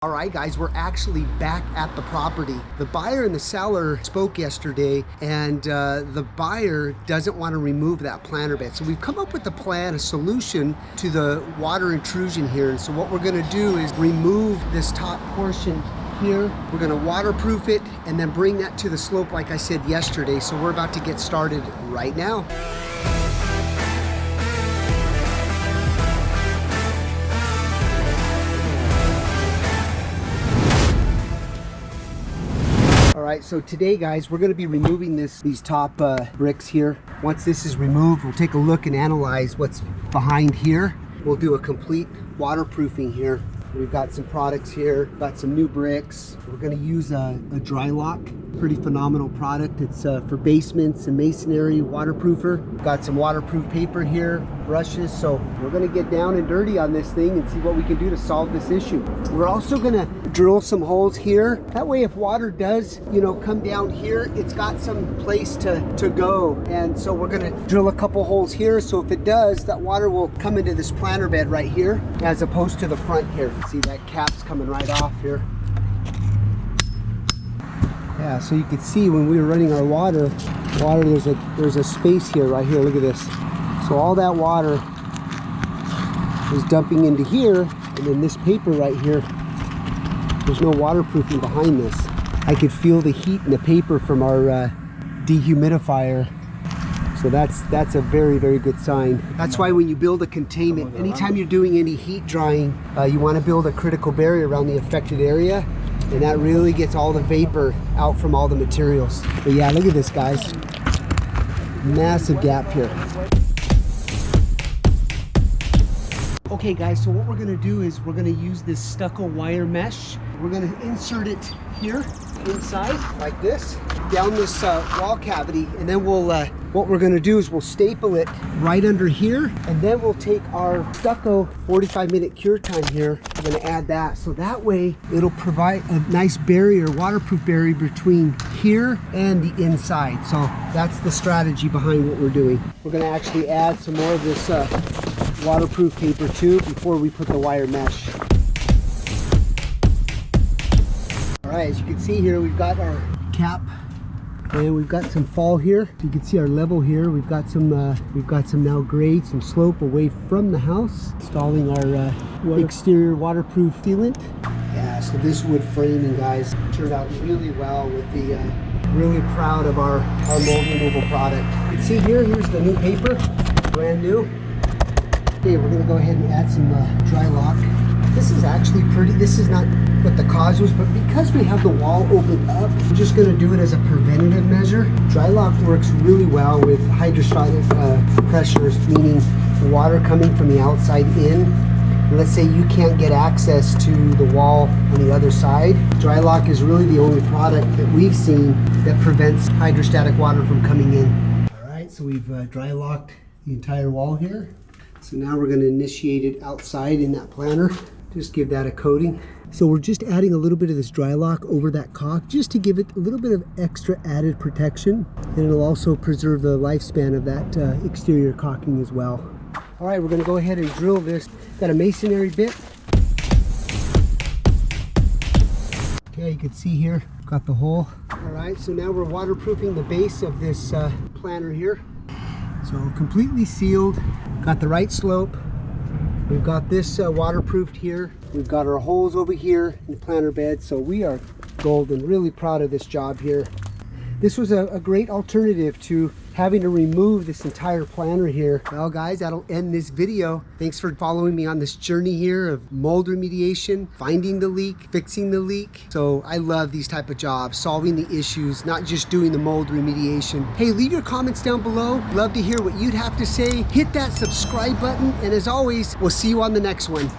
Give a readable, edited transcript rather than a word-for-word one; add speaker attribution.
Speaker 1: All right, guys, we're actually back at the property. The buyer and the seller spoke yesterday, and the buyer doesn't want to remove that planter bed. So we've come up with a plan, a solution to the water intrusion here. And so what we're going to do is remove this top portion here. We're going to waterproof it and then bring that to the slope like I said yesterday. So we're about to get started right now. All right, so today, guys, we're going to be removing these top bricks here. Once this is removed, we'll take a look and analyze what's behind here. We'll do a complete waterproofing here. We've got some products here, got some new bricks. We're going to use a dry lock, pretty phenomenal product. It's for basements and masonry, waterproofer. Got some waterproof paper here, brushes. So we're going to get down and dirty on this thing and see what we can do to solve this issue. We're also going to drill some holes here. That way, if water does, come down here, it's got some place to go. And so we're going to drill a couple holes here. So if it does, that water will come into this planter bed right here, as opposed to the front here. See, that cap's coming right off here. Yeah, so you could see when we were running our water, there's a space here, right here. Look at this. So all that water is dumping into here, and then this paper right here, there's no waterproofing behind this. I could feel the heat in the paper from our dehumidifier. So that's a very, very good sign. That's why when you build a containment, anytime you're doing any heat drying, you want to build a critical barrier around the affected area, and that really gets all the vapor out from all the materials. But yeah, look at this, guys. Massive gap here. Okay, guys, so what we're going to do is we're going to use this stucco wire mesh. We're going to insert it here inside like this, down this wall cavity, and then what we're going to do is we'll staple it right under here, and then we'll take our stucco 45-minute cure time here. We're going to add that, so that way it'll provide a nice barrier, waterproof barrier between here and the inside. So that's the strategy behind what we're doing. We're going to actually add some more of this waterproof paper too before we put the wire mesh. All right, as you can see here, we've got our cap, and we've got some fall here. You can see our level here. We've got some now grade, some slope away from the house. Installing our exterior waterproof sealant. Yeah, so this wood framing, guys, turned out really well with the. Really proud of our mold removal product. You can see here's the new paper, brand new. Okay, we're gonna go ahead and add some dry lock. This is actually pretty. This is not what the cause was, but because we have the wall opened up, we're just gonna do it as a preventative measure. Dry lock works really well with hydrostatic pressures, meaning water coming from the outside in. And let's say you can't get access to the wall on the other side. Dry lock is really the only product that we've seen that prevents hydrostatic water from coming in. All right, so we've dry locked the entire wall here. So now we're going to initiate it outside in that planter. Just give that a coating. So we're just adding a little bit of this dry lock over that caulk just to give it a little bit of extra added protection. And it'll also preserve the lifespan of that exterior caulking as well. All right, we're going to go ahead and drill this. Got a masonry bit. Okay, you can see here, got the hole. All right, so now we're waterproofing the base of this planter here. So completely sealed, got the right slope. We've got this waterproofed here. We've got our holes over here in the planter bed. So we are golden, really proud of this job here. This was a great alternative to having to remove this entire planter here. Well, guys, that'll end this video. Thanks for following me on this journey here of mold remediation, finding the leak, fixing the leak. So I love these type of jobs, solving the issues, not just doing the mold remediation. Hey, leave your comments down below. Love to hear what you'd have to say. Hit that subscribe button. And as always, we'll see you on the next one.